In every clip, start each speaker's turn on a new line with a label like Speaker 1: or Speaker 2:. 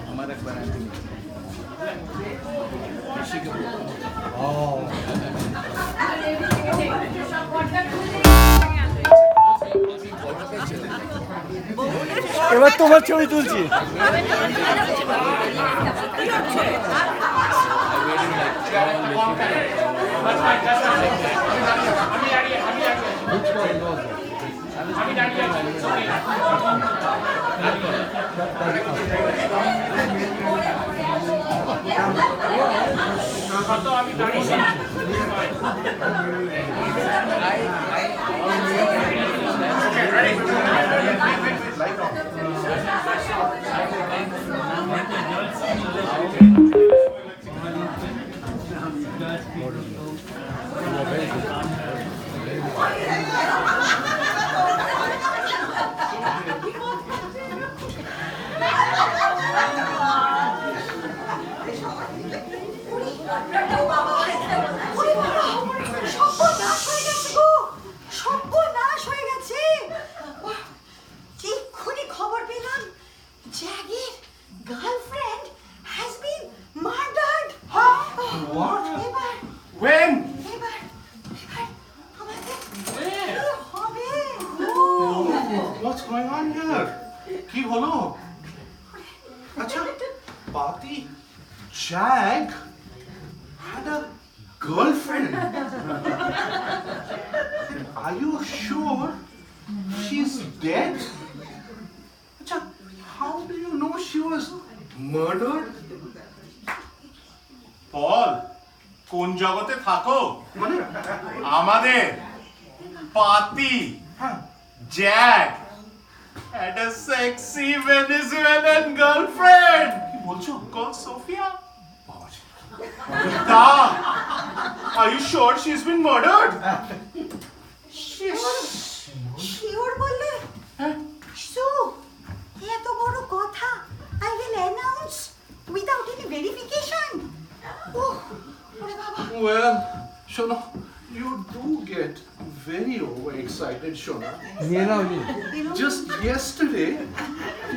Speaker 1: हमारा एक बनाती नहीं ऋषि कपूर
Speaker 2: এবার তোমার ছবি তুলছি
Speaker 3: What's going on here? কি হলো? আচ্ছা, Pati Jag had a girlfriend. Are you sure she's dead? আচ্ছা, how do you know she was murdered?
Speaker 4: পল কোন জগতে থাকো?
Speaker 3: মানে
Speaker 4: আমাদের পাতি Jack had a sexy Venezuelan girlfriend.
Speaker 3: কি বলছো?
Speaker 4: Called Sofia. Da. Are you sure she's been murdered?
Speaker 5: Sure বললে সো এত বড় কথা I will announce without any verification oh ওরে বাবা
Speaker 3: Well, Shona, you do get very overexcited, Shona.
Speaker 2: নিয়ে নাও নিয়ে
Speaker 3: Just yesterday,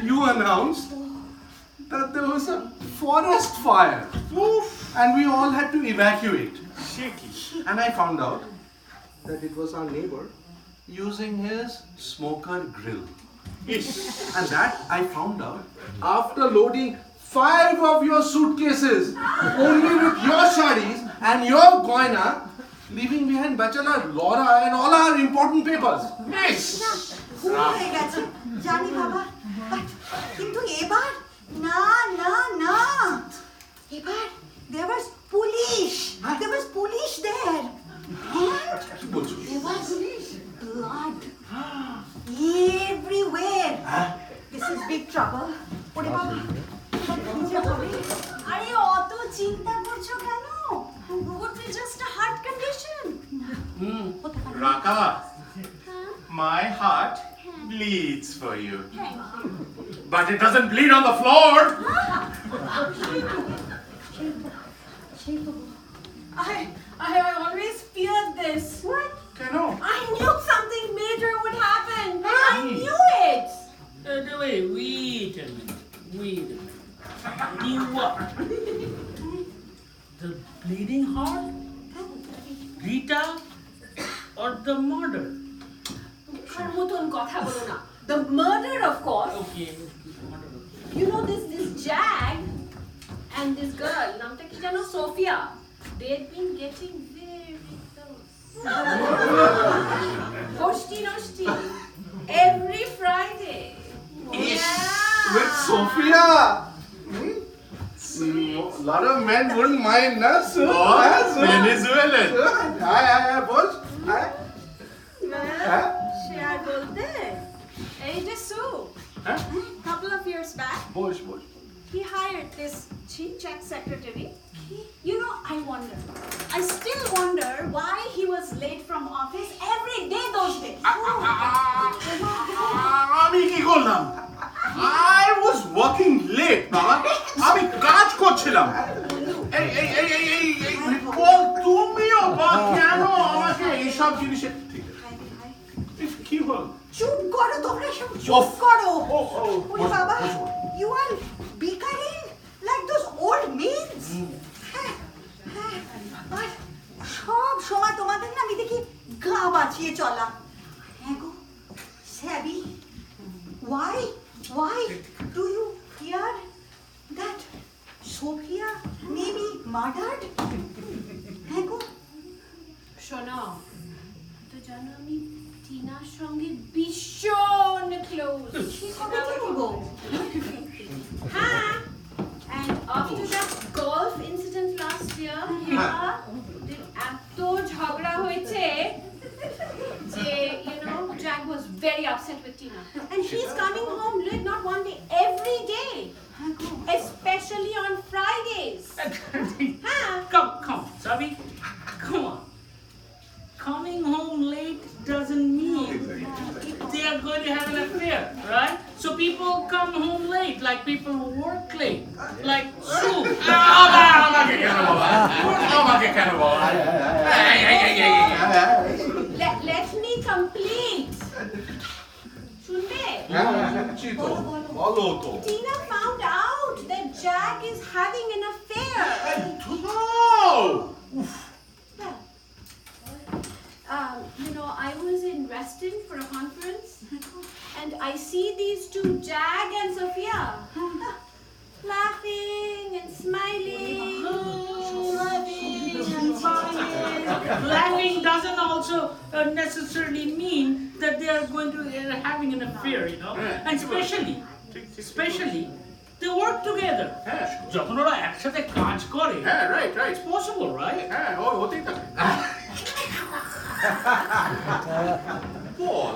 Speaker 3: you announced that there was a forest fire. And we all had to evacuate. And I found out that it was our neighbor using his smoker grill. And that I found out after loading 5 of your suitcases only with your sarees and your goina, leaving behind bachelor Laura and all our important papers.
Speaker 5: ভুল হয়ে গেছে জানি বাবা but কিন্তু এবার না না না এবার there was police there and
Speaker 3: কি বলছো?
Speaker 5: there was blood everywhere this is big trouble ওরে বাবা কি যে হবে আরে অত চিন্তা করছো কেন would be just a heart condition
Speaker 4: Raka, my heart bleeds for you. But it doesn't bleed on the floor.
Speaker 6: I always feared this.
Speaker 5: what
Speaker 4: Cano.
Speaker 6: I knew something major would happen. I knew it.
Speaker 7: Wait a minute. You what? The bleeding heart? Rita? Or the murder?
Speaker 6: মুখের মতন কথা বলো না। The murder, of course.
Speaker 7: Okay, murder.
Speaker 6: You know this Jag and this girl, নামটা কি জানো? Sophia. They've been getting very close. Goshti Noshti. Every Friday.
Speaker 3: With Sophia! A lot of men wouldn't mind, na? So,
Speaker 4: Venezuelan.
Speaker 3: Hi, boss. Hi.
Speaker 6: সে আর বলতে এই যে সু couple of years back
Speaker 3: Boss.
Speaker 6: he hired this cheap secretary. You know, I still wonder why he was late from office every day those days.
Speaker 4: আমি কি করলাম? I was working late, বাবা। আমি কাজ করছিলাম। এই বল তুমিও বা কেন আমাকে এইসব জিনিসে ঠিক আছে। কি হল?
Speaker 5: চুপ করো তোমরা সব চুপ করো ওরে বাবা you are big maybe murdered? হ্যাঁ গো,
Speaker 6: শোনো, তো জানো আমি টিনার সঙ্গে ভীষণ ক্লোজ।
Speaker 5: সে কবে থেকে গো?
Speaker 6: হ্যাঁ, and after that golf incident last year, ওদের এত ঝগড়া হয়েছে যে, you know, Jack was very upset with Tina. And she's coming home late, not one day, every day. Especially on Fridays. Huh?
Speaker 7: Come, Sabi. Come on. Coming home late doesn't mean they are going to have an affair, right? So people come home late, like people work late, like Sue.
Speaker 4: আমাকে কেন বাবা?
Speaker 6: Let me complete. শুনবে?
Speaker 3: বলো তো।
Speaker 6: Tina found out that Jack is having an affair. Well, you know, I was in Reston for a conference, and I see these two, Jack and Sophia, laughing and smiling,
Speaker 7: Laughing doesn't also necessarily mean that they are going to having an affair, you know. And especially, they work together. যখন ওরা একসাথে কাজ করে,
Speaker 4: হ্যাঁ, right.
Speaker 7: it's possible, right?
Speaker 4: হ্যাঁ, হতেই থাকে। বল।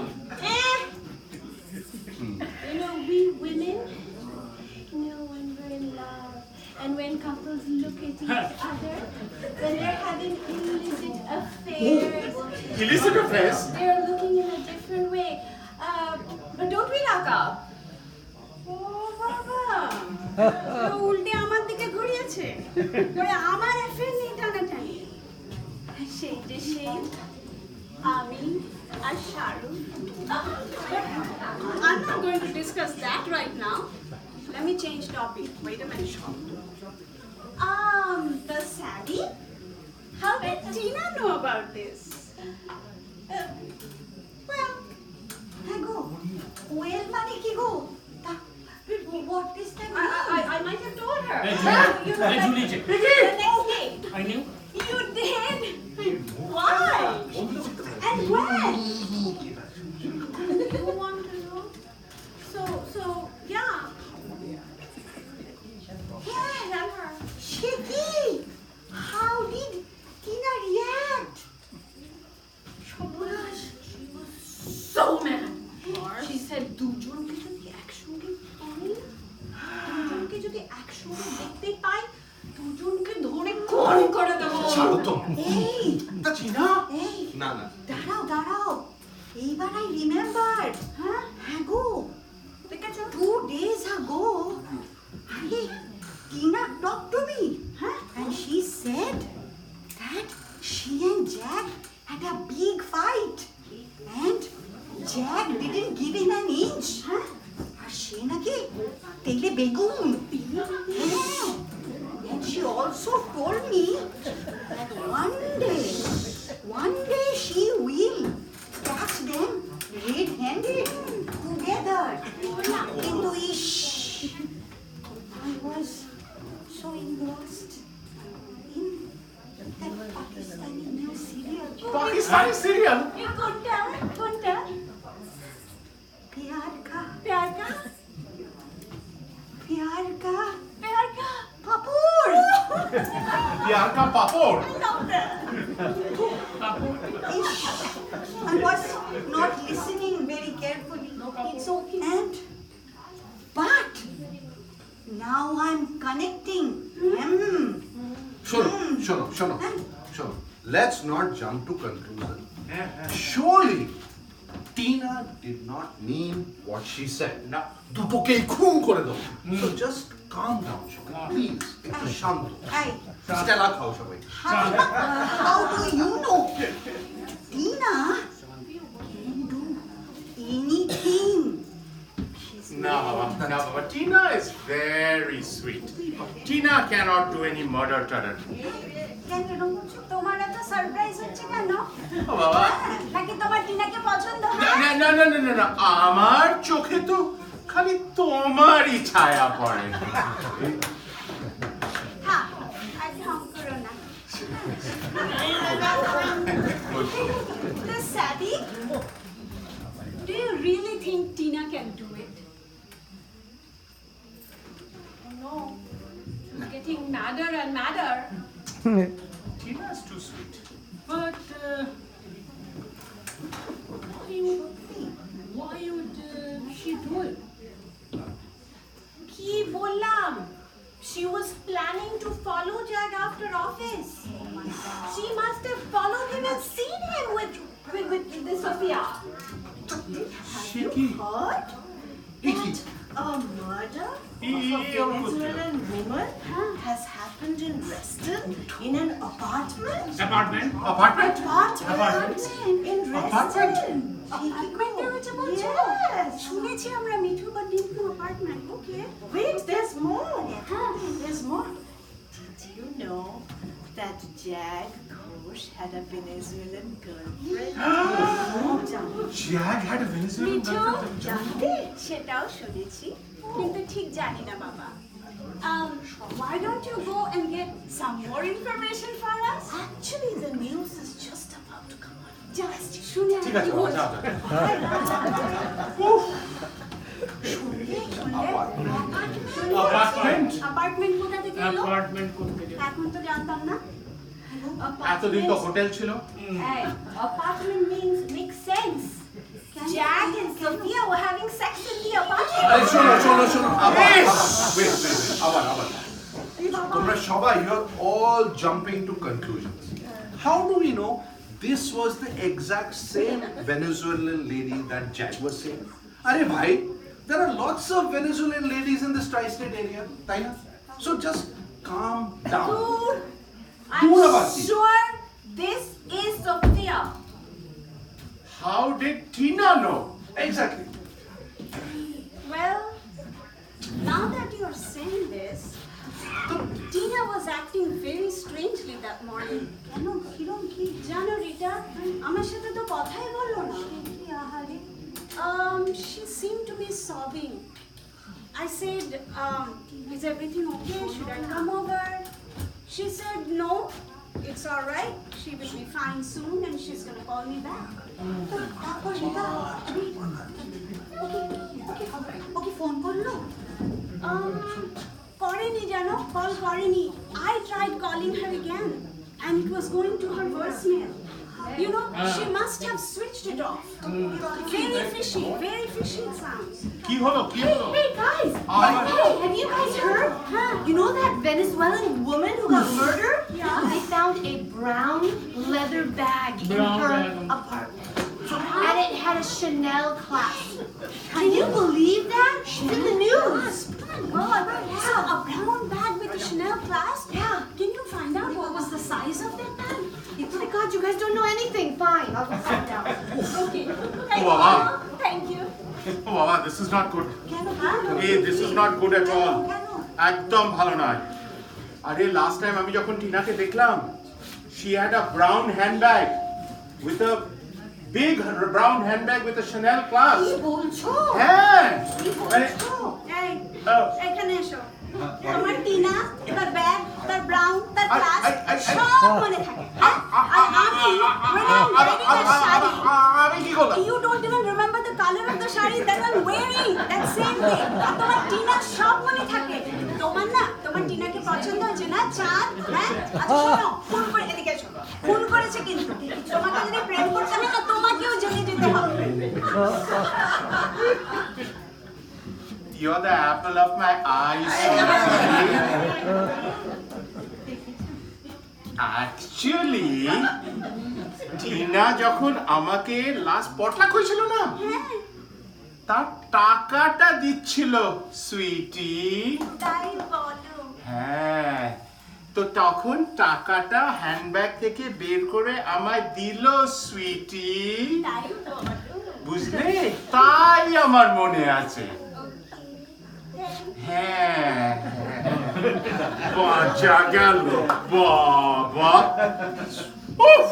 Speaker 6: You know, we women, you know, when we're in love, and when couples look at each other, when they're having illicit affairs,
Speaker 4: Illicit affairs?
Speaker 6: they're looking in a different way. But don't we, Raka? Oh, Baba! উল্টে আমার দিকে ঘুরিয়েছে। পরে আমার affair নিয়ে টানাটানি। সেইটা সেই আমি আর Shahrukh. I'm not going to discuss that right now. Let me change topic. Wait a minute. The Sally? How did Tina know about this?
Speaker 5: Well, হ্যাঁ গো, well মানে কি গো? What is that?
Speaker 6: I might have told her.
Speaker 7: Hey,
Speaker 6: You
Speaker 7: Julie.
Speaker 6: know,
Speaker 7: Hey,
Speaker 6: the next day.
Speaker 7: I knew.
Speaker 6: You did? Why? And when? You want to know? So, yeah. Yeah, tell her.
Speaker 5: Shiki, how did Tina react?
Speaker 6: She was so mad. She said, দুজনকে যদি একসঙ্গে পাই, দুজনকে যদি একসঙ্গে দেখতে পাই, দুজনকে ধরে খুন করে দেবো।
Speaker 3: ছাড়ো তো।
Speaker 5: এই,
Speaker 3: তা চিনা?
Speaker 5: এই,
Speaker 3: না।
Speaker 5: দাঁড়াও। এইবার I remembered. হ্যাঁ গো, 2 days ago, Tina talked to me. And she said that she and Jack had a big fight. And Jack didn't give him an inch. আর সে নাকি তেলে বেগুন। হ্যাঁ। And she also told me that one day she will catch them red-handed together. কিন্তু I was so engrossed in that Pakistani new serial.
Speaker 4: Pakistani serial?
Speaker 6: You couldn't tell?
Speaker 5: प्यार का पापड़.
Speaker 4: प्यार का पापड़?
Speaker 5: I was not listening very carefully.
Speaker 6: It's okay.
Speaker 5: But now I'm connecting.
Speaker 3: শোনো। Let's not jump to conclusion. Surely Tina did not mean what she said.
Speaker 4: না।
Speaker 3: দুটোকেই খুন করে দাও। So just calm down, please. একটু শান্ত।
Speaker 5: Hey,
Speaker 3: স্টেলা খাও সবাই।
Speaker 5: how do you know? Tina can do anything.
Speaker 4: No, Baba. Tina is very sweet. Tina cannot do any murder.
Speaker 6: কেন তোমার এত সারপ্রাইজ হচ্ছে কেন?
Speaker 4: ও বাবা।
Speaker 6: নাকি তোমার টিনাকে পছন্দ হয়?
Speaker 4: না, আমার চোখে তো খালি তোমারই ছায়া পড়ে।
Speaker 6: হ্যাঁ,
Speaker 5: The Sadie? Do you really think Tina can do it?
Speaker 6: Oh no. She's getting madder and madder.
Speaker 4: Tina's too sweet.
Speaker 7: But why would she do it?
Speaker 6: Ki bollam. She was planning to follow Jack after office. She must have followed him and seen him with the Sophia.
Speaker 3: Shaky.
Speaker 5: What? That a murder of a Venezuelan woman has happened in Reston in an apartment?
Speaker 7: Apartment?
Speaker 3: Apartment?
Speaker 5: Apartment in Reston.
Speaker 6: Apartment-এর কথা বলছো?
Speaker 5: Yes.
Speaker 6: শুনেছি আমরা Mithu but didn't know apartment. Okay.
Speaker 5: Wait, there's more. There's more. Did you know that Jag Ghosh had a Venezuelan girlfriend?
Speaker 3: Jag had a Venezuelan
Speaker 6: Mithu
Speaker 3: girlfriend.
Speaker 5: জানতে?
Speaker 6: সেটাও শুনেছি কিন্তু ঠিক জানি না বাবা। Why don't you go and get some more information for us?
Speaker 5: Actually, the news is just about to come on.
Speaker 6: Just শুনে
Speaker 3: ঠিক আছে, বাবা, যাও, যাও। Apartment?
Speaker 6: অ্যাপার্টমেন্ট কোথা থেকে এলো?
Speaker 7: Apartment করতে গেলে।
Speaker 6: এখন তো জানতাম না।
Speaker 3: এতদিন তো হোটেল ছিল।
Speaker 6: Hey, apartment makes sense. Jack and Sophia were having sex in the apartment.
Speaker 3: আরে শোনো আবার wait আবার তোমরা সবাই you are all jumping to conclusions. How do we know this was the exact same Venezuelan lady that Jack was saying? Are bhai, there are lots of Venezuelan ladies in this tri-state area, তাই না? So just calm down.
Speaker 6: Dude,
Speaker 3: Dude,
Speaker 6: I'm
Speaker 3: Abati.
Speaker 6: sure this is Sophia.
Speaker 4: How did Tina know?
Speaker 3: Exactly.
Speaker 6: Well, now that you're saying this, Tina was acting very strangely that morning. কেন কিরম কি জানো রিটা আমার সাথে তো কথাই বললো না কি আহারে she seemed to be sobbing. I said is everything okay, should I come over? She said no, it's all right, she will be fine soon and she's going to call me back. তারপর রিটা
Speaker 5: ওকে phone করলো?
Speaker 6: করেনি জানো call করেনি I tried calling her again and it was going to her voicemail. You know, she must have switched it off. Very fishy it sounds.
Speaker 4: কি হলো?
Speaker 6: Hey guys! Hey, have you guys heard?
Speaker 8: You know that Venezuelan woman who got murdered?
Speaker 6: Yeah.
Speaker 8: They found a brown leather bag in
Speaker 7: Brown
Speaker 8: her
Speaker 7: bag.
Speaker 8: apartment. And it had a Chanel clasp. Can you believe that? It's in the news.
Speaker 6: Oh, so a brown bag with a Chanel clasp?
Speaker 8: Yeah.
Speaker 6: Can you find out what was the size of that bag?
Speaker 8: Oh my God, you guys don't know anything. Fine, I'll go find out.
Speaker 6: Okay. Thank you.
Speaker 4: Wow.
Speaker 6: Mama. Thank you.
Speaker 4: Oh, Baba, this is not good.
Speaker 6: কেন
Speaker 4: Hey, this is not good at all. একদম ভালো নয়। আরে last time আমি যখন টিনাকে দেখলাম, she had a brown handbag with a big brown handbag with a Chanel clasp.
Speaker 5: কি বলছো?
Speaker 4: হ্যাঁ। মানে
Speaker 6: এই
Speaker 4: Oh.
Speaker 6: এখানে এসো আমার টিনা তার ব্যাগ তার ব্রাউন তার ক্লাস
Speaker 3: I-
Speaker 6: সব মনে থাকে হ্যাঁ? আর আমি when I'm wearing a sari
Speaker 3: আমি কি করলাম?
Speaker 6: you don't even remember the color of the sari that I'm wearing that same day আর তোমার টিনা সব মনে থাকে তোমার টিনাকে পছন্দ হয়েছে না চাঁদ হ্যাঁ আচ্ছা শোনো ফোন করে এদিকে এসো ফোন করেছে কিন্তু তোমাকে যদি প্রেম করতে হয় না তোমাকেও জেনে যেতে হবে
Speaker 4: You're the apple of my eye, sweetie. Actually, Tina যখন আমাকে লাস্ট পটলাক হয়েছিল না, তার টাকাটা দিচ্ছিল সুইটি।
Speaker 6: তাই বলো
Speaker 4: হ্যাঁ, তো তখন টাকাটা হ্যান্ডব্যাগ থেকে বের করে আমায় দিল সুইটি।
Speaker 6: তাই বলো
Speaker 4: বুঝলে? তাই আমার মনে আছে। হ্যাঁ, বাজা গেল বাবা। Oof!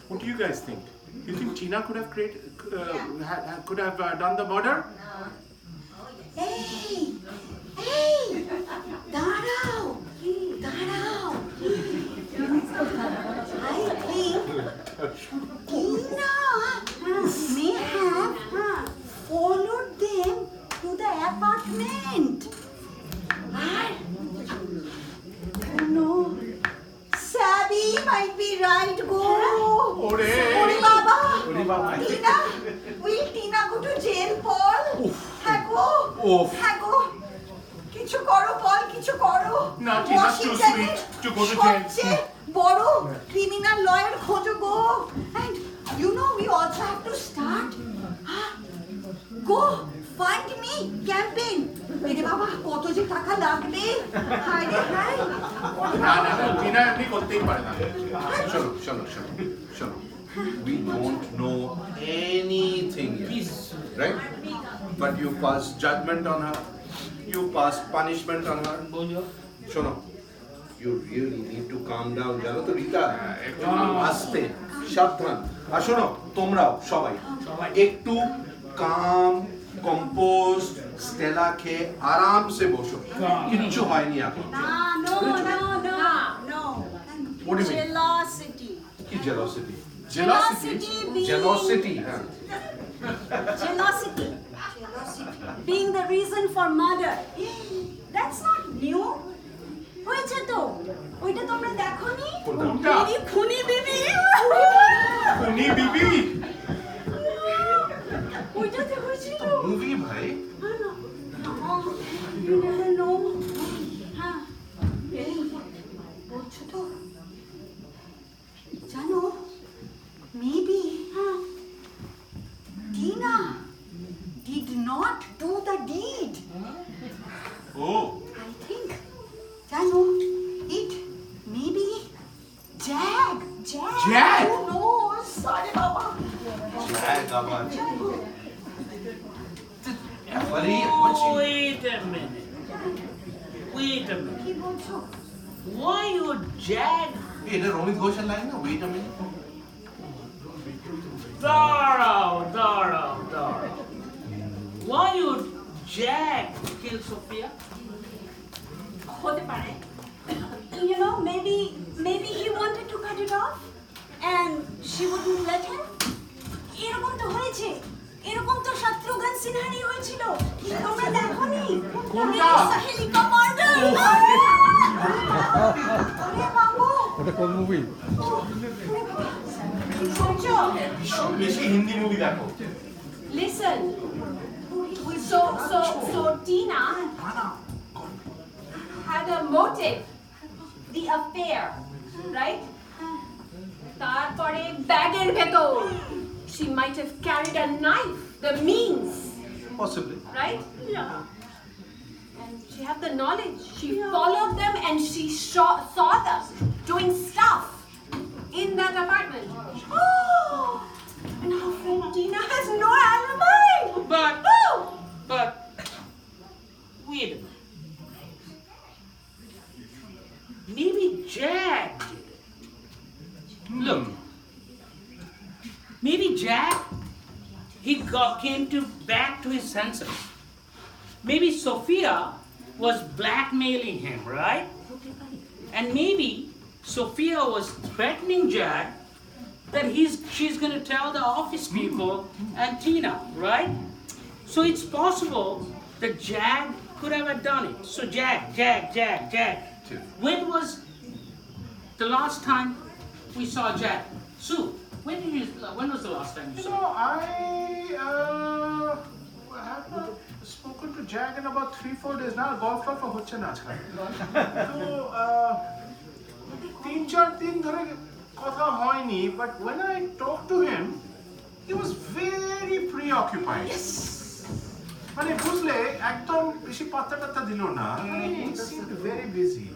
Speaker 4: What do you guys think? You think Tina could have done the murder?
Speaker 5: এই দাঁড়াও I think কিছু করো বল, কিছু করো।
Speaker 4: No, Tina's too
Speaker 5: ওয়াশিংটনের
Speaker 4: sweet to go to jail.
Speaker 5: সবচেয়ে বড় ক্রিমিনাল লয়ার খোঁজো গো। And you know we also have to start go find me campaign. এরে বাবা কত যে টাকা লাগবে। হায় রে হায়।
Speaker 4: না, টিনা এমনি করতেই পারে না।
Speaker 3: শোনো. We don't know anything yet, right? But you pass judgment on her. You pass punishment on her. শোনো. You really need to calm down. জানো তো রিতা, একটু আস্তে, সাবধান। আর শোনো, তোমরাও সবাই একটু কাম, কম্পোজ, স্টেলা খেয়ে আরামসে বসো। কিচ্ছু হয়নি এখন।
Speaker 5: No.
Speaker 3: What do you mean?
Speaker 5: Jealousy.
Speaker 3: কি জেলসিটি?
Speaker 5: being-
Speaker 3: জেলসিটি, হ্যাঁ।
Speaker 5: Jealousy being the reason for murder. That's not new. হয়েছে তো, ওইটা তোমরা দেখোনি?
Speaker 3: কোনটা?
Speaker 5: মেরি খুনি বিবি।
Speaker 4: খুনি বিবি?
Speaker 5: ওইটাতে হয়েছিল।
Speaker 3: মুভি ভাই।
Speaker 5: You never know. হ্যাঁ, এই বলছো তো, জানো, maybe Tina did not do the deed.
Speaker 4: Oh.
Speaker 5: I think, জানো, it maybe Jag.
Speaker 4: Jag?
Speaker 5: Who knows? Sorry, Baba.
Speaker 3: হ্যাঁ, আবার। আরে,
Speaker 7: Wait a minute.
Speaker 5: কি বলছো?
Speaker 7: Why would Jag
Speaker 3: এটা রমিত ঘোষের লাইন না? Wait a minute.
Speaker 7: Dara. Why would Jag kill Sophia?
Speaker 5: হতে পারে। You know, maybe he wanted to cut it off and she wouldn't let him. এরকম তো হয়েছে। এরকম তো শত্রুঘ্ন সিনহারই হয়েছিল। তোমরা দেখোনি?
Speaker 4: কোনটা?
Speaker 5: সাহেলি কা মার্ডার। আরে বাবু,
Speaker 2: ওটা কোন মুভি?
Speaker 5: শুনছো?
Speaker 4: বেশি হিন্দি মুভি দেখো।
Speaker 6: Listen. So Tina had a motive, the affair, right? তারপরে ব্যাগের ভেতর she might have carried a knife, the means,
Speaker 3: Possibly.
Speaker 6: right? And she had the knowledge. She followed them and she saw them doing stuff in that apartment. Oh, and our friend Tina has no alibi.
Speaker 7: But
Speaker 6: Oh!
Speaker 7: wait a minute. Maybe Jag did it. Look. Maybe Jag came back to his senses. Maybe Sophia was blackmailing him, right? And maybe Sophia was threatening Jag that she's going to tell the office people and Tina, right? So it's possible that Jag could have done it. So Jag. When was the last time we saw Jag? Sue, when was the last time you
Speaker 4: You
Speaker 7: saw
Speaker 4: know, I have not spoken to Jag in about 3-4 days now. Golf club হচ্ছে না আজকাল। তো 3-4 দিন ধরে কথা হয়নি, but when I talked to him, he was very preoccupied. মানে বুঝলে একদম বেশি পাত্তা দিল না। মানে he seemed very busy.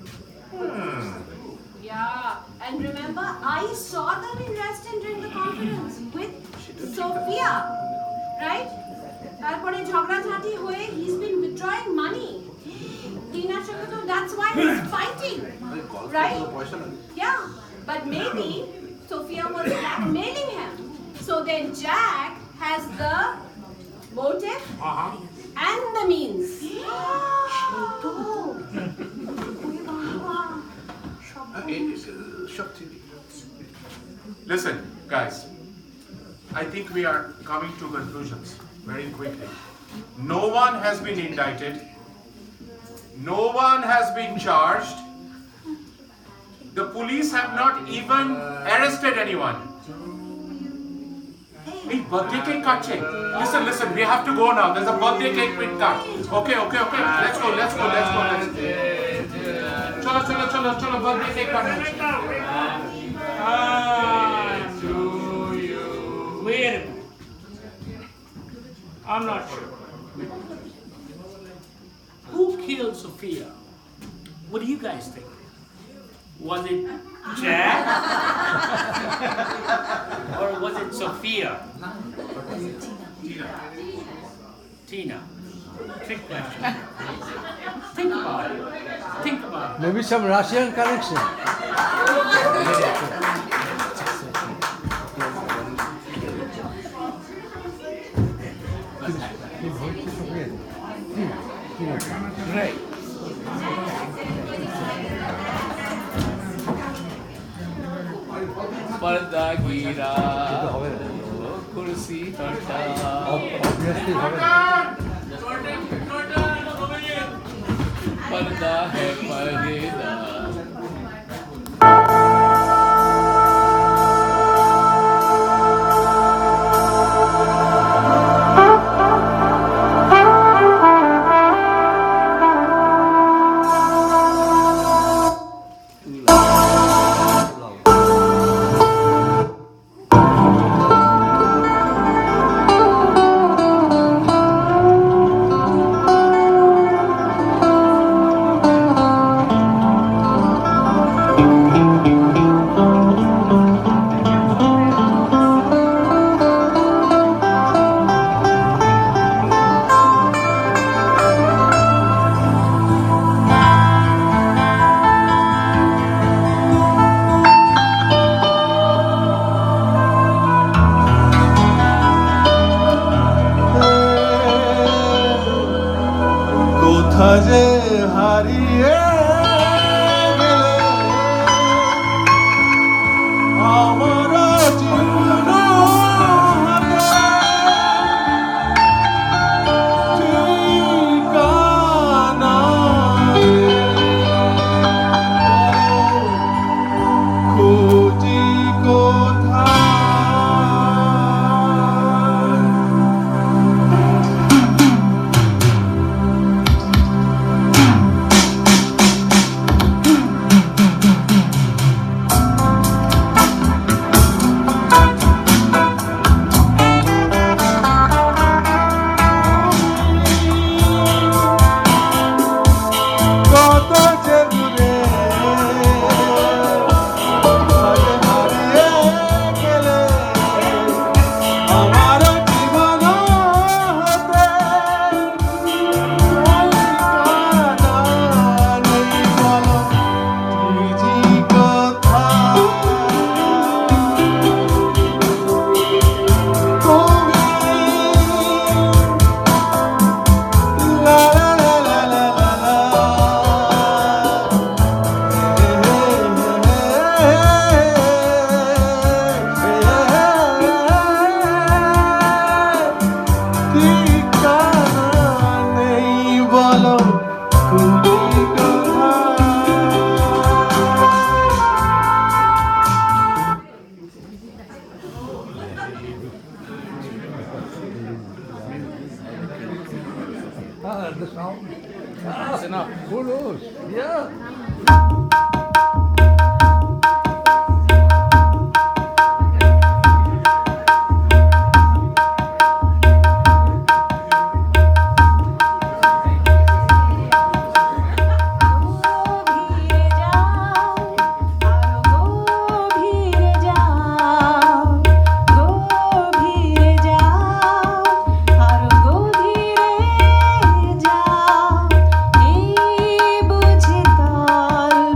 Speaker 6: Yeah, and remember, I saw them in restaurant during the conference with Sophia, right? তারপরে ঝগড়াঝাটি হয়ে he's been withdrawing money. Tina's সঙ্গে তো that's why he's fighting, right? Yeah, but maybe Sophia was blackmailing him. So then Jack has the motive and the means.
Speaker 4: Listen, guys, I think we are coming to conclusions very quickly. No one has been indicted. No one has been charged. The police have not even arrested anyone. Hey, birthday cake কাটছে. Listen, we have to go now. There's a birthday cake being cut. Okay. Let's go. Chalo. Birthday cake cutting.
Speaker 7: Wait a minute. I'm not sure. Who killed Sophia? What do you guys think? Was it Jack? Or was it Sophia? Tina. Trick question. Think about it.
Speaker 2: Maybe some Russian connection. Right.
Speaker 1: पर्दा गिरा कुर्सी हटा
Speaker 2: Obviously হবে না।
Speaker 1: पर्दा है पर्दा
Speaker 3: যে হারিয়ে গেলে আমার জীবন ঠিকানা খুঁজি কোথায়
Speaker 2: The sound. That's enough. Who knows? Yeah.
Speaker 5: বুঝে তার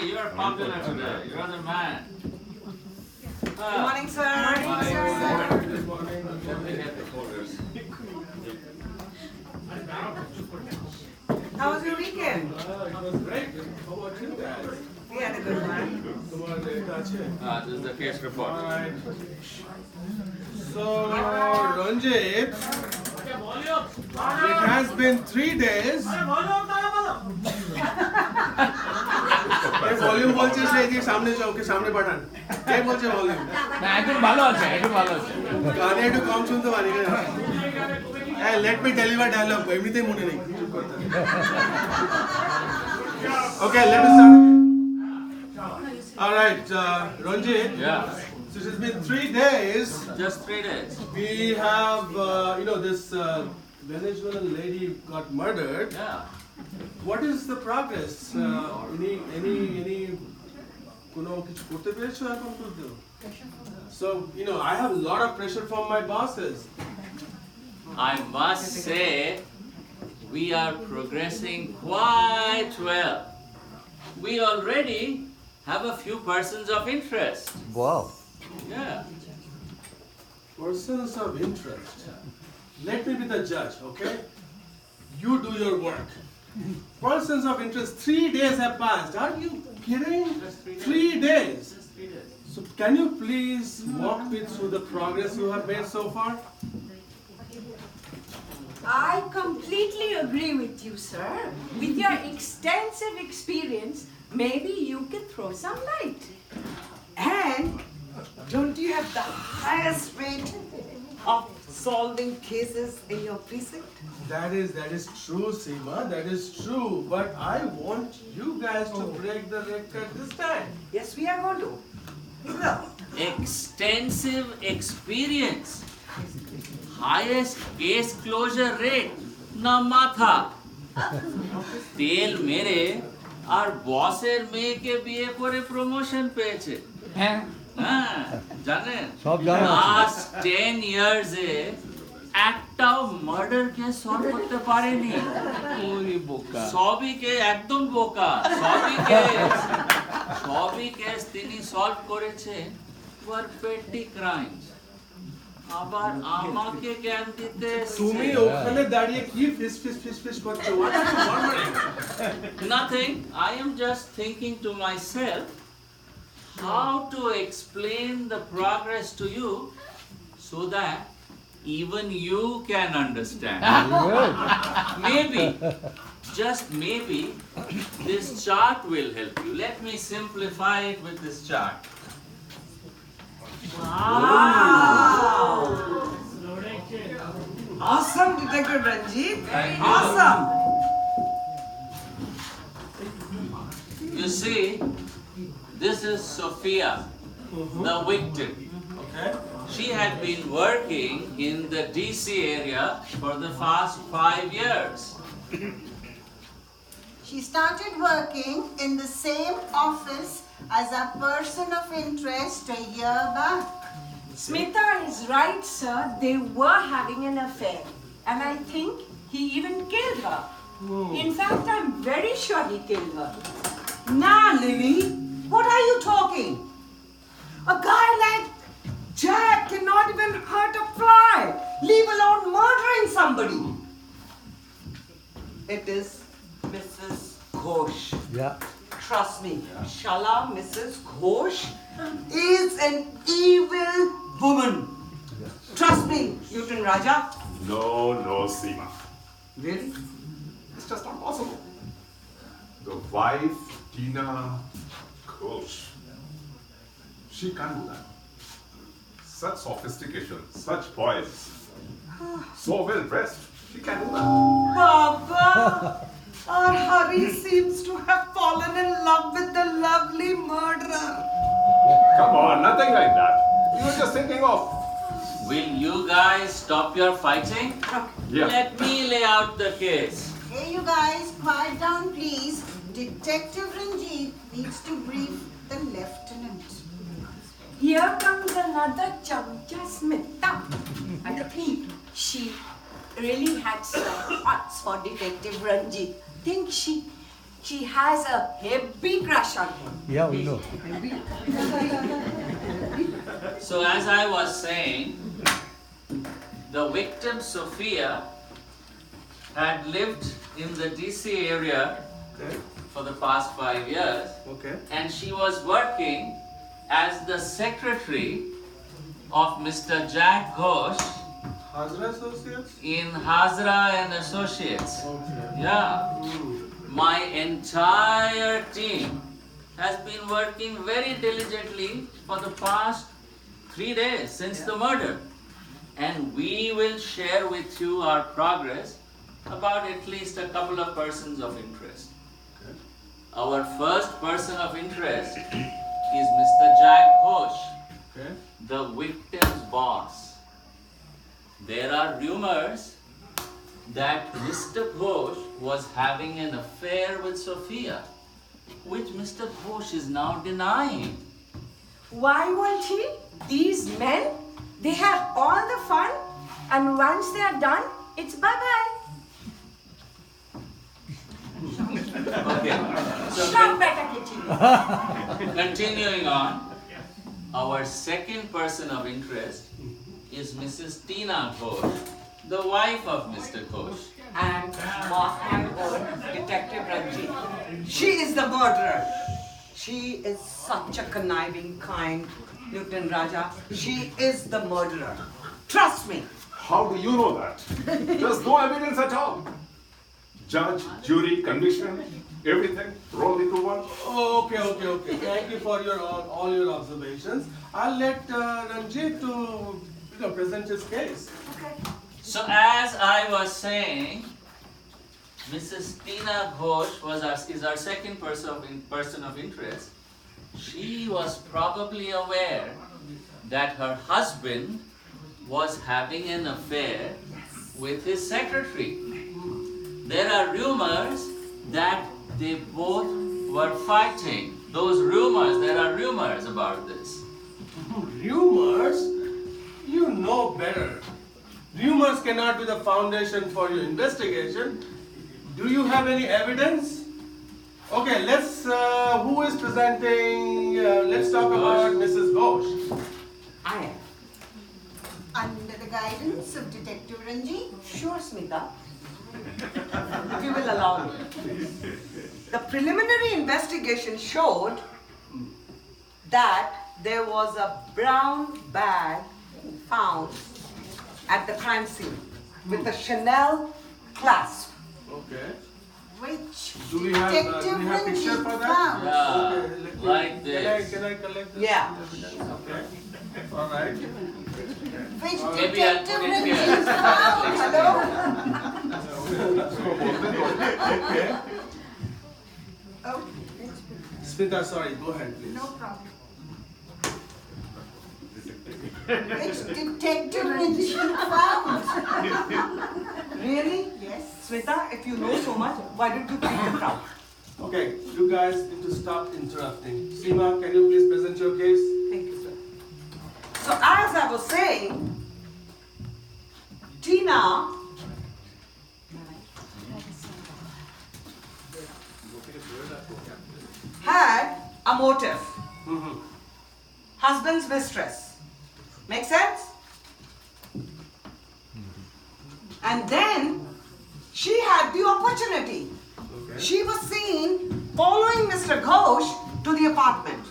Speaker 1: you are popular today. You are the man.
Speaker 5: Good morning, sir.
Speaker 1: Let me get the photos.
Speaker 5: How was your weekend?
Speaker 3: It was great. How about you guys?
Speaker 5: We had a good one.
Speaker 1: This is the case report.
Speaker 3: Alright. So, Ranjit, it has been 3 days. Volume বলছে সে যে সামনে যাও ওকে সামনে পাঠান কে বলছে volume
Speaker 1: না একদম ভালো আছে
Speaker 3: গানে একটু কম শুনতে পারি হ্যাঁ লেট মি ডেলিভার ডায়লগ এমনিতেই মনে নেই okay let us start alright Ranjit,
Speaker 1: Yeah.
Speaker 3: so it has been 3 days.
Speaker 1: Just 3 days.
Speaker 3: We have this Venezuelan lady got murdered.
Speaker 1: Yeah.
Speaker 3: What is the progress? Any কোনো কিছু করতে পেরেছো এখন পর্যন্ত? So, I have a lot of pressure from my bosses.
Speaker 1: I must say, we are progressing quite well. We already have a few persons of interest.
Speaker 2: Wow.
Speaker 1: Yeah.
Speaker 3: Persons of interest. Let me be the judge, okay? You do your work. Persons of interest, 3 days have passed. Are you kidding?
Speaker 1: Just 3 days.
Speaker 3: 3 days.
Speaker 1: Just 3 days.
Speaker 3: So can you please walk me through the progress you have made so far?
Speaker 5: I completely agree with you, sir. With your extensive experience, maybe you can throw some light. And don't you have the highest rate of solving cases in your precinct?
Speaker 3: That is true, Seema. That is true. But I want you guys to break the record this time.
Speaker 5: Yes, we are going to. We will.
Speaker 1: Extensive experience. Highest case closure rate. Na matha. তেল মেরে আর বসের মেয়েকে বিয়ে করে promotion পেয়েছে
Speaker 2: হ্যাঁ
Speaker 1: হ্যাঁ জানেন
Speaker 2: সব জানা আছে।
Speaker 1: লাস্ট 10 ইয়ার্স এ একটাও মার্ডার কেস সলভ করতে পারেনি
Speaker 2: ওরে বোকা
Speaker 1: সবই কেস একদম বোকা সবই কেস তিনি সলভ করেছেন ফর পেটি ক্রাইমস আবার আমাকে জ্ঞান দিতে
Speaker 3: তুমি ওখানে দাঁড়িয়ে কি ফিস করছো? What are you murmuring?
Speaker 1: Nothing. I am just thinking to myself how to explain the progress to you so that even you can understand.
Speaker 2: Good.
Speaker 1: Maybe, just maybe, this chart will help you. Let me simplify it with this chart.
Speaker 5: Awesome, Detective Ranjit. Awesome.
Speaker 1: You see, this is Sophia, the victim.
Speaker 3: Okay.
Speaker 1: She had been working in the DC area for the past 5 years.
Speaker 5: She started working in the same office as a person of interest a year back. Smita is right, sir. They were having an affair. And I think he even killed her. In fact, I'm very sure he killed her. Nah, Lily. What are you talking? A guy like Jack cannot even hurt a fly, leave alone murdering somebody. It is Mrs. Ghosh.
Speaker 2: Yeah.
Speaker 5: Trust me, Shala, Mrs. Ghosh is an evil woman. Trust me, Newton Raja.
Speaker 4: No, Seema.
Speaker 5: Really?
Speaker 4: It's just not possible. The wife, Tina Ghosh, she can't do that. Such sophistication, such poise, so well dressed, she can't do that.
Speaker 5: Baba, our Hari seems to have fallen in love with the lovely murderer.
Speaker 4: Come on, nothing like that. You were just thinking of.
Speaker 1: Will you guys stop your fighting?
Speaker 4: Yeah.
Speaker 1: Let me lay out the case.
Speaker 5: Hey, you guys, quiet down, please. Detective Ranjit needs to brief the lieutenant. Here comes another chamcha Smita. I think she really had some hearts for Detective Ranjit. Think she has a heavy crush on him.
Speaker 2: Yeah, we know.
Speaker 1: So as I was saying, the victim Sophia had lived in the DC area
Speaker 3: Okay.
Speaker 1: for the past 5 years,
Speaker 3: Okay.
Speaker 1: and she was working as the secretary of Mr. Jack Ghosh
Speaker 3: Hazra Associates?
Speaker 1: in Hazra and Associates.
Speaker 3: Okay.
Speaker 1: Yeah. My entire team has been working very diligently for the past 3 days since the murder. And we will share with you our progress about at least a couple of persons of interest.
Speaker 3: Okay.
Speaker 1: Our first person of interest is Mr. Jack Ghosh,
Speaker 3: Okay.
Speaker 1: the victim's boss. There are rumors that Mr. Ghosh was having an affair with Sophia, which Mr. Ghosh is now denying.
Speaker 5: Why won't he? These men, they have all the fun, and once they are done, it's bye-bye.
Speaker 1: Okay, so
Speaker 5: Stop better, Kitty.
Speaker 1: continuing on, our second person of interest is Mrs. Tina Ghosh, the wife of Mr. Ghosh.
Speaker 5: And mark my word, Detective Ranjit, she is the murderer. She is such a conniving, kind Lieutenant Raja. She is the murderer. Trust me.
Speaker 9: How do you know that? There's no evidence at all. Judge, jury, conviction, everything rolled into one.
Speaker 3: Okay. Thank you for your all your observations. I'll let Ranjit to present his case.
Speaker 1: So as I was saying, Mrs. Tina Ghosh is our second person of interest. She was probably aware that her husband was having an affair with his secretary. There are rumors that they both were fighting. There are rumors about this.
Speaker 3: Rumors? You know better. Rumors cannot be the foundation for your investigation. Do you have any evidence? Okay, who is presenting? Let's talk about Mrs. Ghosh.
Speaker 5: I am.
Speaker 10: Under the guidance of Detective Ranjit.
Speaker 5: Sure, Smita. If you will allow me. The preliminary investigation showed that there was a brown bag found at the crime scene with a Chanel clasp.
Speaker 3: Okay.
Speaker 10: Which
Speaker 3: Do we have
Speaker 10: Detective
Speaker 3: picture
Speaker 10: Ranjit
Speaker 3: for that?
Speaker 10: found.
Speaker 1: Yeah,
Speaker 3: Okay, let me-
Speaker 1: like this.
Speaker 3: Can I collect this?
Speaker 5: Yeah.
Speaker 3: evidence? Okay. All right.
Speaker 10: Which
Speaker 1: Maybe I'll
Speaker 10: Detective
Speaker 1: put it here.
Speaker 10: Ranjit found. Hello?
Speaker 3: Okay.
Speaker 10: Oh,
Speaker 3: Smita, sorry. Go ahead, please.
Speaker 10: no problem. Which Detective Ranjit found.
Speaker 5: Really?
Speaker 10: Yes.
Speaker 5: Smita, if you know so much, why don't you keep the crowd?
Speaker 3: Okay, you guys need to stop interrupting. Seema, can you please present your case?
Speaker 5: Thank you, sir. So as I was saying, Tina had a motive. Husband's mistress. Make sense? And then she had the opportunity.
Speaker 3: Okay.
Speaker 5: She was seen following Mr. Ghosh to the apartment.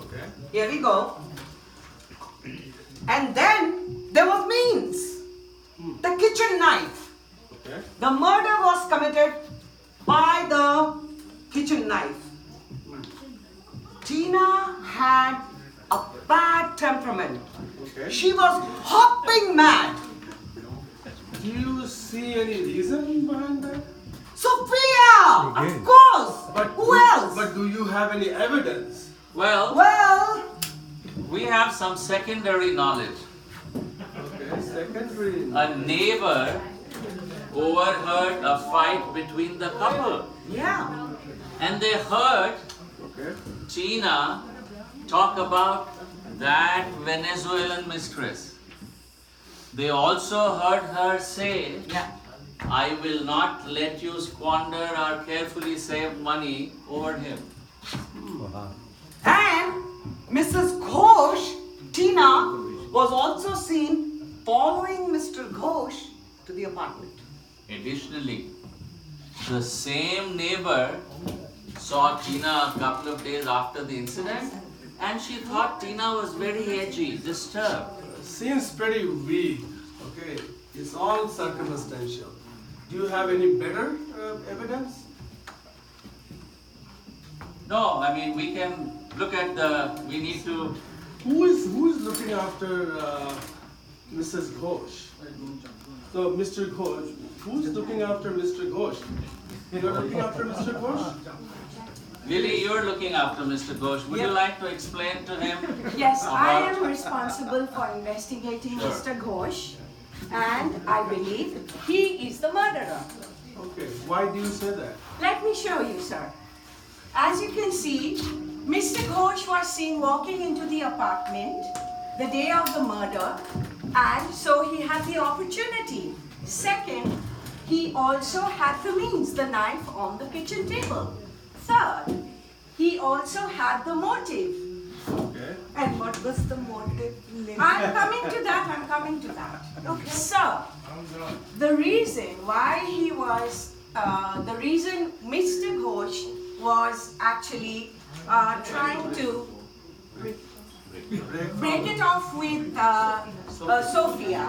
Speaker 3: Okay.
Speaker 5: Here we go. And then there was means. The kitchen knife.
Speaker 3: Okay.
Speaker 5: The murder was committed by the kitchen knife. Tina had a bad temperament.
Speaker 3: Okay.
Speaker 5: She was hopping mad.
Speaker 3: Do you see any reason behind that?
Speaker 5: Sophia!
Speaker 2: Again.
Speaker 5: Of course! Who else?
Speaker 3: But do you have any evidence?
Speaker 1: Well,
Speaker 5: Well,
Speaker 1: we have some secondary knowledge.
Speaker 3: Okay, secondary.
Speaker 1: A neighbor overheard a fight between the couple,
Speaker 5: yeah.
Speaker 1: and they heard
Speaker 3: Okay.
Speaker 1: Tina talk about that Venezuelan mistress. They also heard her say
Speaker 5: Yeah.
Speaker 1: I will not let you squander our carefully saved money over him.
Speaker 5: And Mrs. Ghosh, Tina, was also seen following Mr. Ghosh to the apartment.
Speaker 1: Additionally, the same neighbor saw Tina a couple of days after the incident and she thought Tina was very edgy, disturbed.
Speaker 3: Seems pretty weak. Okay, it's all circumstantial. Do you have any better evidence?
Speaker 1: No, I mean, we can look at we need to.
Speaker 3: Who is looking after Mrs. Ghosh? So, Mr. Ghosh, who's looking after Mr. Ghosh? You're looking after Mr. Ghosh?
Speaker 1: Lily, you're looking after Mr. Ghosh. Would you like to explain to him?
Speaker 5: Yes, I
Speaker 1: about-
Speaker 5: am responsible for investigating
Speaker 1: Sure.
Speaker 5: Mr. Ghosh, and I believe he is the murderer.
Speaker 3: Okay, why do you say that?
Speaker 5: Let me show you, sir. As you can see, Mr. Ghosh was seen walking into the apartment the day of the murder, and so he had the opportunity. Second, he also had the means, the knife on the kitchen table. Third, he also had the motive.
Speaker 3: Okay.
Speaker 5: And what was the motive? I'm coming to that. Okay. So, the reason Mr. Ghosh was actually trying to break it off with Sophia.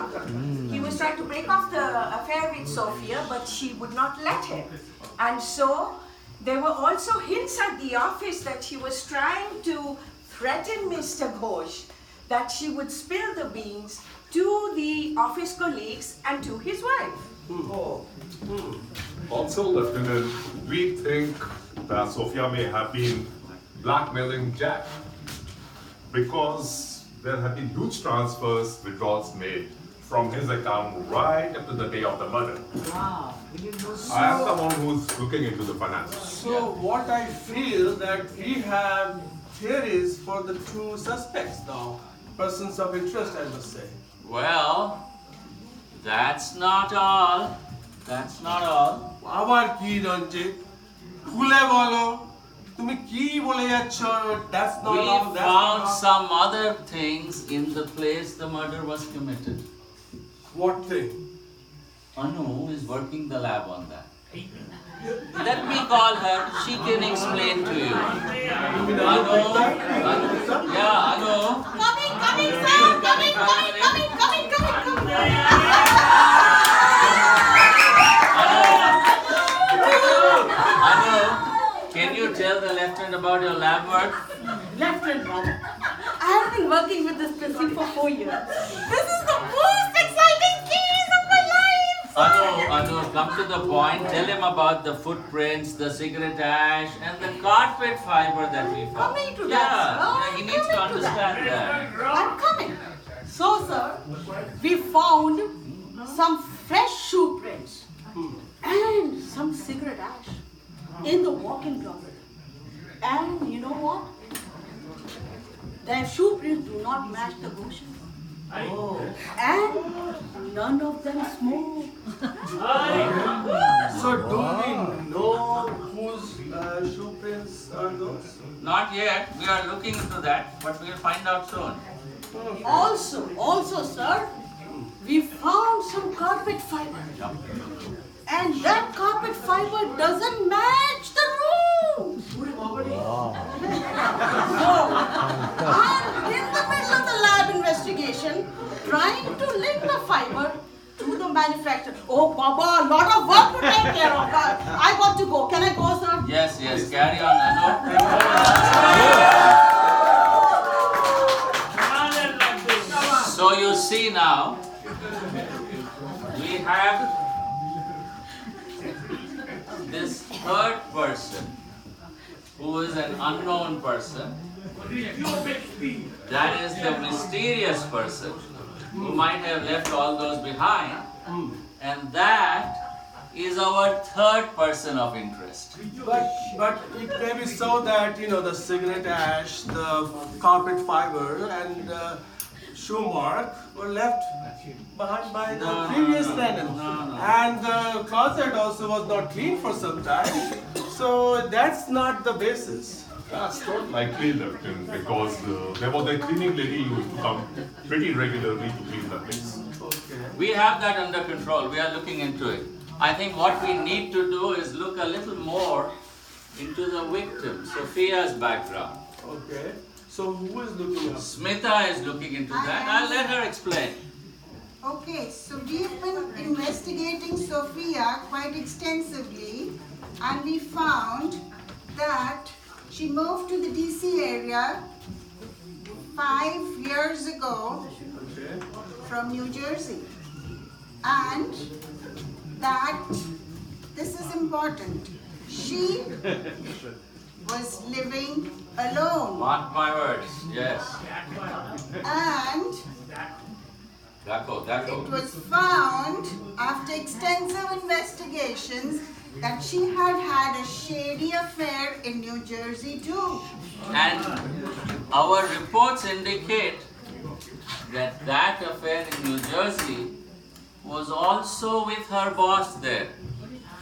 Speaker 5: He was trying to break off the affair with Sophia, but she would not let him. And so, there were also hints at the office that she was trying to threaten Mr. Ghosh that she would spill the beans to the office colleagues and to his wife.
Speaker 9: Also, Lieutenant, we think that Sophia may have been blackmailing Jack because there have been huge withdrawals made from his account right up to the day of the murder.
Speaker 5: Wow.
Speaker 9: I am the one who's looking into the finances.
Speaker 3: So what I feel that we have theories for the two suspects now, persons of interest, I must say.
Speaker 1: Well, that's not all. That's not all.
Speaker 3: আবার কি রঞ্জিত খুলে বলো তুমি কি বলে যাচ্ছ that's not
Speaker 1: We
Speaker 3: all that's
Speaker 1: found
Speaker 3: not all.
Speaker 1: some other things in the place the murder was committed.
Speaker 3: What thing?
Speaker 1: Anu is working the lab on that. Let me call her. She can explain to you. Anu, yeah, Anu.
Speaker 8: Coming, sir! Coming!
Speaker 1: Anu, can you tell the lieutenant about your lab work?
Speaker 5: Lieutenant, I have been working with this principal for 4 years. This is the most exciting case of my life!
Speaker 1: Anu, come to the point. Tell him about the footprints, the cigarette ash, and the carpet fiber that we found.
Speaker 5: Coming to that, sir.
Speaker 1: Yeah, he needs to
Speaker 5: Coming to that.
Speaker 1: understand that.
Speaker 5: I'm coming. So, sir, we found some fresh shoe prints and some cigarette ash in the walk-in closet. And you know what? Their shoe prints do not match the Ghosh's. And none of them smoke.
Speaker 3: So do we know whose shoe prints are those?
Speaker 1: Not yet. We are looking into that, but we will find out soon.
Speaker 5: Also, sir, we found some carpet fiber. And that carpet fiber doesn't match the room. So, I'm in the middle of the lab investigation, trying to link the fiber to the manufacturer. Oh, Baba, a lot of work to take care of. I got to go. Can I go, sir?
Speaker 1: Yes, carry on, Anu. So you see now, we have this third person who is an unknown person. That is the mysterious person who might have left all those behind. And that is our third person of interest.
Speaker 3: But it may be so that, the cigarette ash, the carpet fiber, and
Speaker 11: shoe mark were left behind by the
Speaker 1: No,
Speaker 11: previous
Speaker 1: no,
Speaker 11: tenant.
Speaker 1: no.
Speaker 11: And the closet also was not clean for some time. So that's not the basis.
Speaker 9: That's not likely, Lieutenant, because there was a cleaning lady who used to come pretty regularly to clean the place.
Speaker 11: Okay.
Speaker 1: We have that under control. We are looking into it. I think what we need to do is look a little more into the victim, Sophia's background.
Speaker 11: Okay. So who is looking up?
Speaker 1: Smita is looking into that. I'll let her explain.
Speaker 10: Okay, so we've been investigating Sophia quite extensively, and we found that she moved to the DC area 5 years ago
Speaker 11: Okay.
Speaker 10: from New Jersey. And that, this is important, she was living alone.
Speaker 1: Mark my words. Yes.
Speaker 10: And it was found after extensive investigations that she had had a shady affair in New Jersey too.
Speaker 1: And our reports indicate that that affair in New Jersey was also with her boss there.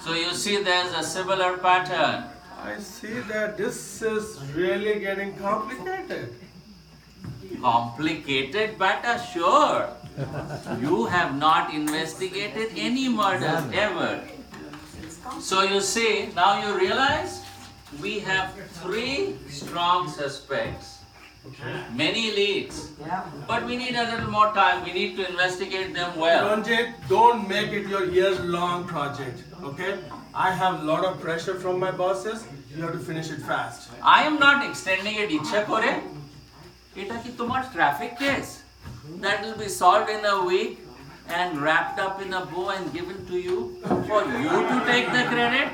Speaker 1: So you see there's a similar pattern.
Speaker 11: I see that this is really getting complicated.
Speaker 1: Complicated matter, sure. You have not investigated any murders ever. So you see, now you realize we have 3 strong suspects, many leads, but we need a little more time. We need to investigate them well.
Speaker 11: Ranjit, don't make it your year-long project, okay? I have a lot of pressure from my bosses. You have to finish it fast.
Speaker 1: I am not extending it ইচ্ছা করে এটা কি তোমার traffic case that will be solved in a week and wrapped up in a bow and given to you for you to take the credit.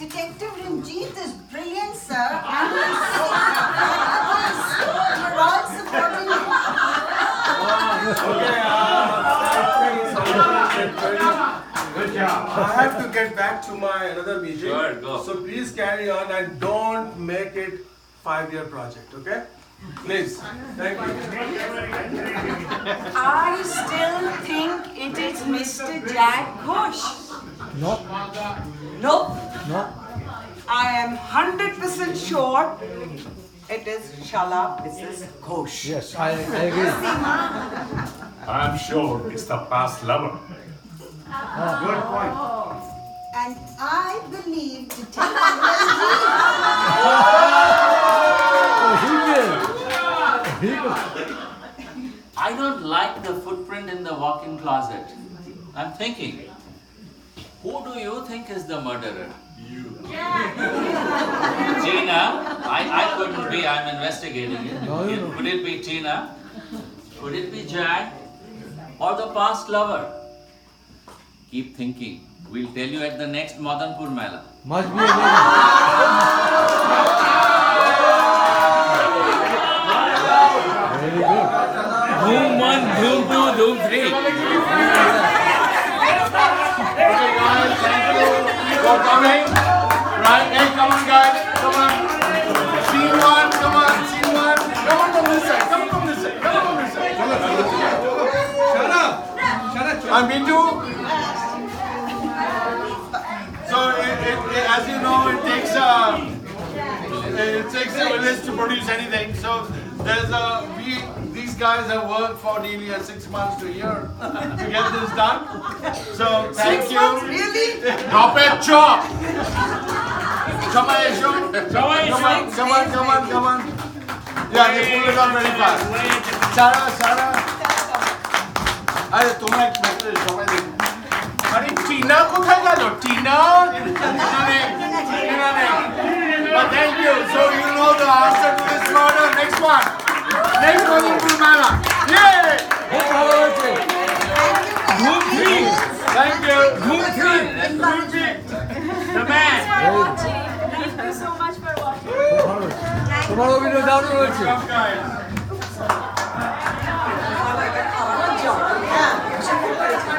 Speaker 10: Detective Ranjit is brilliant, sir, and we're all supporting him.
Speaker 11: Good job. I have to get back to my another meeting.
Speaker 1: Sure, go.
Speaker 11: So please carry on and don't make it 5-year project, okay? Please. Thank you.
Speaker 5: I still think it is Mr. Jack Ghosh.
Speaker 2: No,
Speaker 5: Nope.
Speaker 2: no.
Speaker 5: I am 100% sure it is Shala Mrs. Ghosh.
Speaker 2: Yes, I agree.
Speaker 9: I'm sure it's the past lover.
Speaker 4: Good point.
Speaker 10: And I believe Detective Ranjit.
Speaker 2: Oh, he did. He was.
Speaker 1: I don't like the footprint in the walk-in closet. I'm thinking, who do you think is the murderer? You. Tina, I couldn't be, I'm investigating it.
Speaker 2: No.
Speaker 1: Could it be Tina? Could it be Jack? Or the past lover? Keep thinking. We'll tell you at the next Madanpur Mela.
Speaker 2: Must be a very good.
Speaker 1: Doom 1, Doom 2, Doom 3.
Speaker 4: Okay, guys, thank you for coming. Right, hey, come on, guys, come on. Scene 1, come on, scene 1. Come on from this side, come on from this side, come on from this side.
Speaker 3: Shut up! Shut up!
Speaker 4: I'm Bindu. So, as you know, it takes a village to produce anything. So, these guys have worked for nearly 6 months to a year to get this done. So, thank
Speaker 10: 6
Speaker 4: you.
Speaker 10: months, really?
Speaker 4: Drop it, chop. Come on, Esho.
Speaker 1: Come on, Esho.
Speaker 4: Come on. Yeah, they pull it on very fast. Sarah. আরে তোমরা এক minute সবাই দেখো আরে টিনা কোথায় গেল Tina But thank you. So you know the answer to this murder. Next one. Next Madanpur Mela. Yay!
Speaker 1: Doom 3.
Speaker 4: Thank you.
Speaker 1: Doom 3. The man.
Speaker 6: Thank you so much for watching.
Speaker 2: Tomorrow we know down the road.
Speaker 4: Welcome, guys.